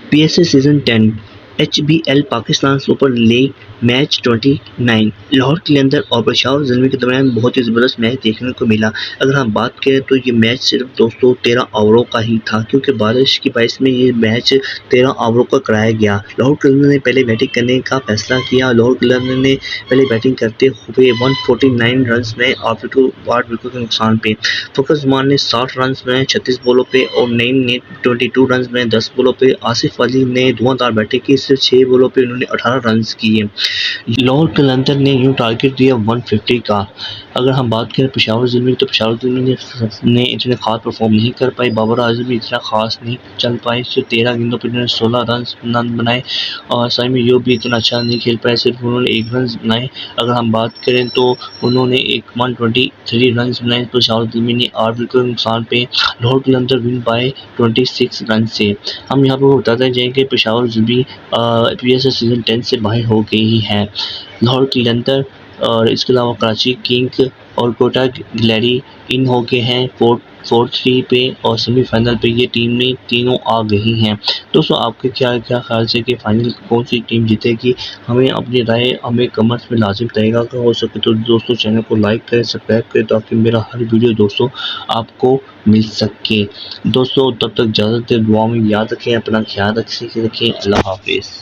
پی S L season 10 H B L Pakistan super league match 29 Lahore Qalandar اور پشاور زلمی کے درمیان بہت ہی زبردست میچ دیکھنے کو ملا۔ اگر ہم بات کریں تو یہ میچ صرف 213 اووروں کا ہی تھا، کیونکہ بارش کی باعث میں یہ میچ 13 اووروں کا کرایا گیا۔ لاہور قلندر نے پہلے بیٹنگ کرنے کا فیصلہ کیا۔ لاہور قلندر نے پہلے بیٹنگ کرتے ہوئے 149 رنز میں 8 وکٹوں کے نقصان پہ فخر زمان نے 60 رنز میں 36 بالوں پہ اور نعیم نے 22 رنز میں 10 بالوں پہ، آصف علی نے دھواں بیٹنگ کی، صرف 6 بالوں پہ انہوں نے 18 رنز کیے۔ لاہور قلندر نے یوں ٹارگٹ دیا 150 کا۔ اگر ہم بات کریں پشاور زلمی تو پشاور زلمی نے اتنے خاص پرفارم نہیں کر پائی۔ بابر اعظم بھی اتنا خاص نہیں چل پائے، صرف 13 گیندوں پہ انہوں نے 16 رنز بنائے، اور سائم ایوب بھی اتنا اچھا نہیں کھیل پائے، صرف انہوں نے 1 رنز بنائے۔ اگر ہم بات کریں تو انہوں نے 123 رنز بنائے۔ پشاور زلمی نے 8 وکٹوں کے نقصان پہ لاہور قلندر ون بائے 26 رن سے۔ ہم یہاں پہ بتاتے جائیں کہ پشاور زلمی پی ایس ایل سیزن 10 سے باہر ہو گئی ہے۔ لاہور قلندر اور اس کے علاوہ کراچی کنگ اور کوٹا گلیری ان ہو گئے ہیں 4-3 پہ، اور سیمی فائنل پہ یہ ٹیمیں تینوں آ گئی ہیں۔ دوستو آپ کے کیا خیال سے کہ فائنل کون سی ٹیم جیتے گی؟ ہمیں اپنی رائے ہمیں کمنٹس میں لازم دے گا۔ اگر ہو سکے تو دوستو چینل کو لائک کریں، سبسکرائب کریں، تاکہ میرا ہر ویڈیو دوستو آپ کو مل سکے۔ دوستو تب تک اجازت دیں، دعا میں یاد رکھیں، اپنا خیال رکھیں۔ اللہ حافظ۔